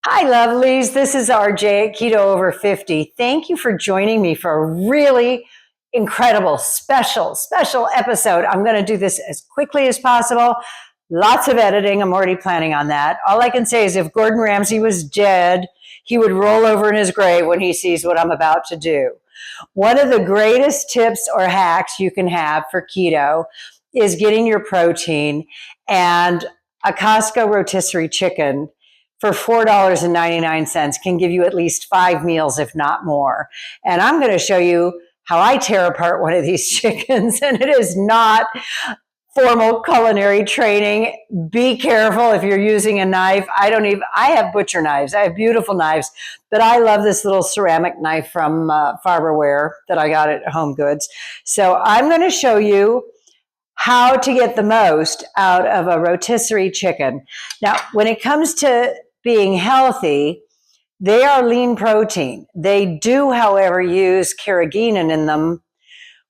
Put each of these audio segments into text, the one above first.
Hi, lovelies. This is RJ at Keto Over 50. Thank you for joining me for a really incredible, special episode. I'm going to do this as quickly as possible. Lots of editing. I'm already planning on that. All I can say is if Gordon Ramsay was dead, he would roll over in his grave when he sees what I'm about to do. One of the greatest tips or hacks you can have for keto is getting your protein, and a Costco rotisserie chicken for $4.99 can give you at least 5 meals, if not more. And I'm going to show you how I tear apart one of these chickens, and it is not formal culinary training. Be careful if you're using a knife. I have butcher knives. I have beautiful knives, but I love this little ceramic knife from Farberware that I got at Home Goods. So I'm going to show you how to get the most out of a rotisserie chicken. Now, when it comes to being healthy, they are lean protein. They do, however, use carrageenan in them,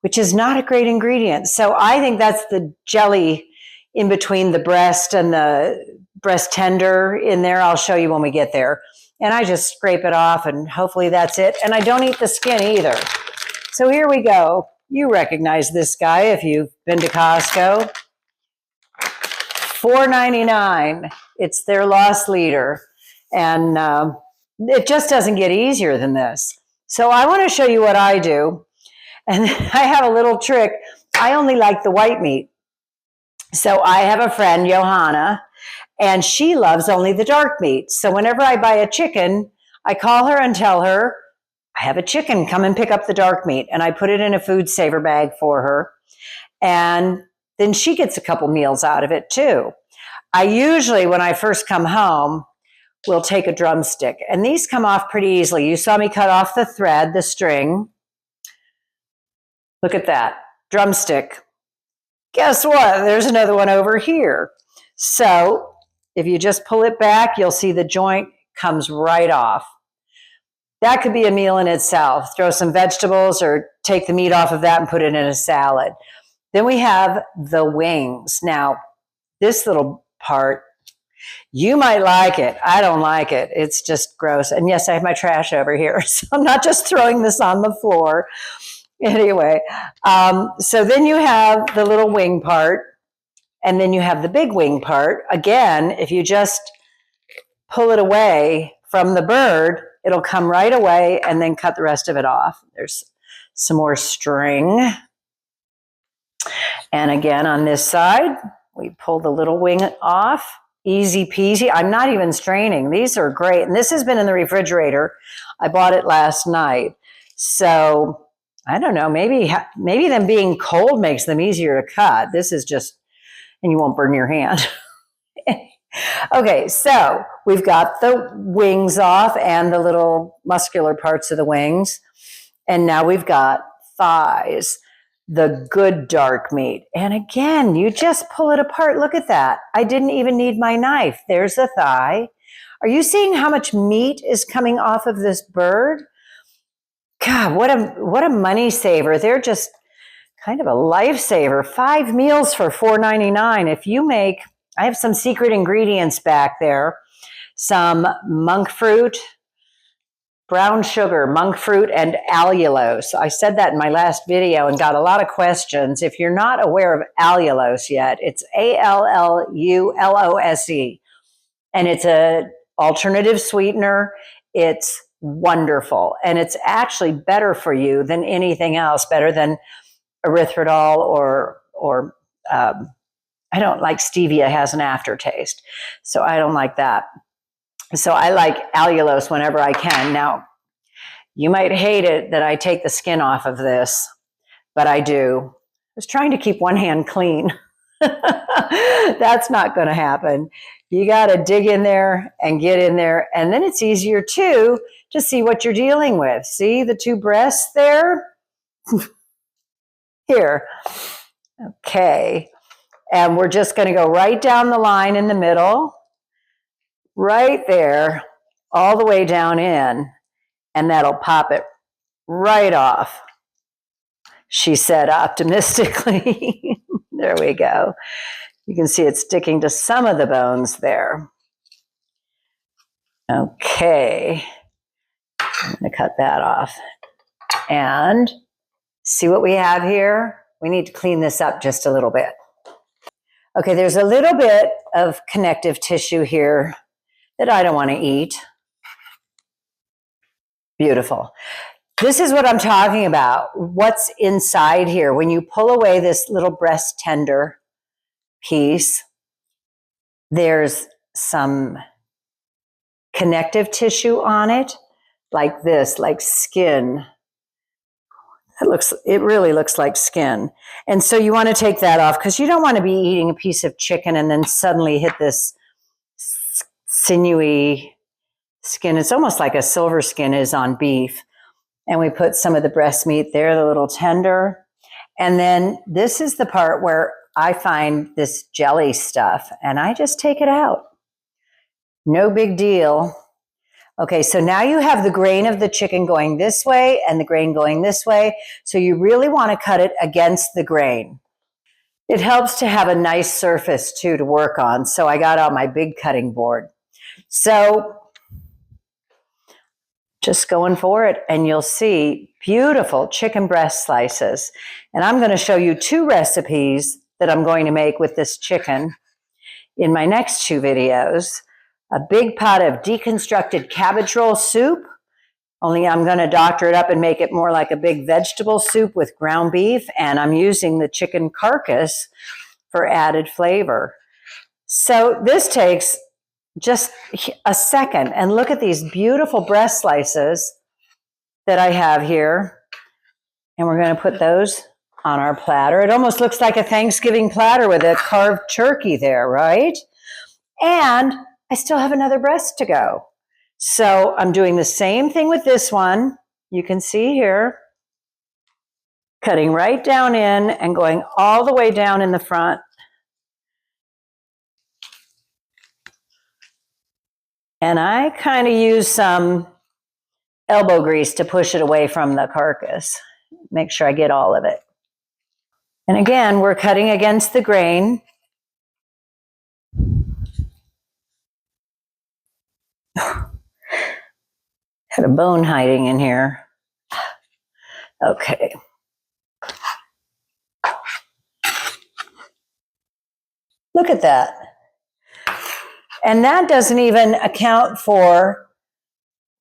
which is not a great ingredient. So I think that's the jelly in between the breast and the breast tender in there. I'll show you when we get there. And I just scrape it off, and hopefully that's it. And I don't eat the skin either. So here we go. You recognize this guy if you've been to Costco. $4.99. It's their loss leader. And it just doesn't get easier than this. So I want to show you what I do. And I have a little trick. I only like the white meat. So I have a friend, Johanna, and she loves only the dark meat. So whenever I buy a chicken, I call her and tell her, I have a chicken, come and pick up the dark meat. And I put it in a food saver bag for her. And then she gets a couple meals out of it too. I usually, when I first come home, will take a drumstick. And these come off pretty easily. You saw me cut off the thread, the string. Look at that, drumstick. Guess what? There's another one over here. So if you just pull it back, you'll see the joint comes right off. That could be a meal in itself. Throw some vegetables or take the meat off of that and put it in a salad. Then we have the wings. Now, this little part, you might like it. I don't like it. It's just gross. And yes, I have my trash over here, so I'm not just throwing this on the floor. Anyway, so then you have the little wing part, and then you have the big wing part. Again, if you just pull it away from the bird, it'll come right away, and then cut the rest of it off. There's some more string. And again, on this side, we pull the little wing off. Easy peasy. I'm not even straining. These are great. And this has been in the refrigerator. I bought it last night. So I don't know, maybe them being cold makes them easier to cut. This is just, and you won't burn your hand. Okay, so we've got the wings off and the little muscular parts of the wings. And now we've got thighs, the good dark meat. And again, you just pull it apart. Look at that. I didn't even need my knife. There's the thigh. Are you seeing how much meat is coming off of this bird? God, what a money saver. They're just kind of a lifesaver. 5 meals for $4.99. If you make, I have some secret ingredients back there. Some monk fruit, brown sugar, monk fruit, and allulose. I said that in my last video and got a lot of questions. If you're not aware of allulose yet, it's ALLULOSE. And it's an alternative sweetener. It's wonderful. And it's actually better for you than anything else, better than erythritol or I don't like stevia, has an aftertaste. So I don't like that. So I like allulose whenever I can. Now, you might hate it that I take the skin off of this, but I do. I was trying to keep one hand clean. That's not going to happen. You got to dig in there and get in there. And then it's easier too to see what you're dealing with. See the 2 breasts there? Here. Okay. And we're just going to go right down the line in the middle, right there, all the way down in, and that'll pop it right off, she said optimistically. There we go. You can see it's sticking to some of the bones there. Okay, I'm going to cut that off. And see what we have here? We need to clean this up just a little bit. Okay, there's a little bit of connective tissue here that I don't want to eat. Beautiful. This is what I'm talking about. What's inside here? When you pull away this little breast tender piece, there's some connective tissue on it, like this, like skin. It really looks like skin. And so you want to take that off because you don't want to be eating a piece of chicken and then suddenly hit this sinewy skin. It's almost like a silver skin is on beef. And we put some of the breast meat there, the little tender. And then this is the part where I find this jelly stuff and I just take it out. No big deal. Okay, so now you have the grain of the chicken going this way and the grain going this way. So you really want to cut it against the grain. It helps to have a nice surface too to work on. So I got out my big cutting board. So just going for it and you'll see beautiful chicken breast slices. And I'm going to show you 2 recipes that I'm going to make with this chicken in my next 2 videos. A big pot of deconstructed cabbage roll soup, only I'm going to doctor it up and make it more like a big vegetable soup with ground beef, and I'm using the chicken carcass for added flavor. So this takes just a second, and look at these beautiful breast slices that I have here, and we're going to put those on our platter. It almost looks like a Thanksgiving platter with a carved turkey there, right? And I still have another breast to go. So I'm doing the same thing with this one. You can see here, cutting right down in and going all the way down in the front. And I kind of use some elbow grease to push it away from the carcass. Make sure I get all of it. And again, we're cutting against the grain. Had a bone hiding in here. Okay. Look at that. And that doesn't even account for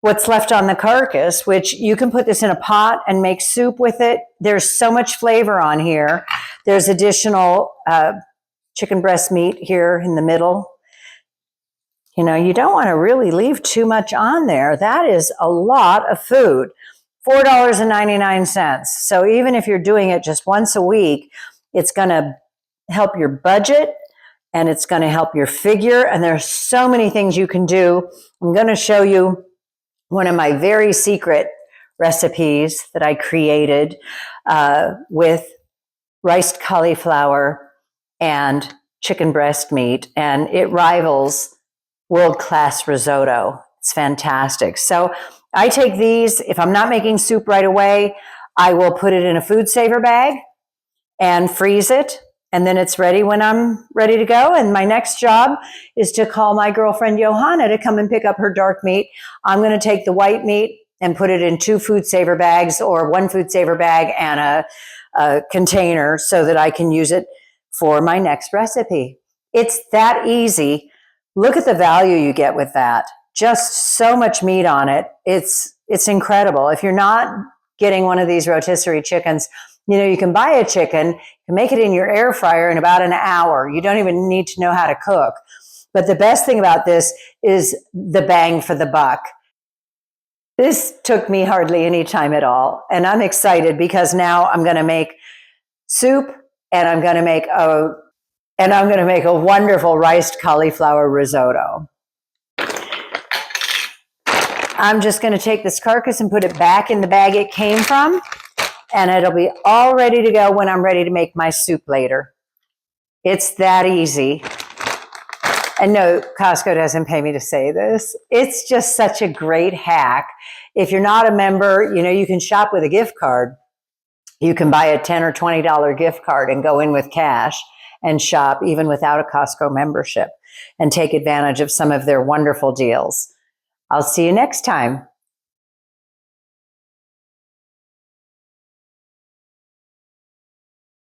what's left on the carcass, which you can put this in a pot and make soup with it. There's so much flavor on here. There's additional chicken breast meat here in the middle. You know, you don't want to really leave too much on there. That is a lot of food. $4.99. So even if you're doing it just once a week, it's going to help your budget and it's going to help your figure. And there's so many things you can do. I'm going to show you one of my very secret recipes that I created with riced cauliflower and chicken breast meat. And it rivals world-class risotto. It's fantastic. So I take these, if I'm not making soup right away, I will put it in a food saver bag and freeze it. And then it's ready when I'm ready to go. And my next job is to call my girlfriend Johanna to come and pick up her dark meat. I'm going to take the white meat and put it in 2 food saver bags or 1 food saver bag and a container so that I can use it for my next recipe. It's that easy. Look at the value you get with that. Just so much meat on it. It's incredible. If you're not getting one of these rotisserie chickens, you know, you can buy a chicken, you can make it in your air fryer in about an hour. You don't even need to know how to cook. But the best thing about this is the bang for the buck. This took me hardly any time at all. And I'm excited because now I'm going to make soup and I'm going to make a wonderful riced cauliflower risotto. I'm just going to take this carcass and put it back in the bag it came from, and it'll be all ready to go when I'm ready to make my soup later. It's that easy. And no, Costco doesn't pay me to say this. It's just such a great hack. If you're not a member, you know, you can shop with a gift card. You can buy a $10 or $20 gift card and go in with cash and shop even without a Costco membership and take advantage of some of their wonderful deals. I'll see you next time.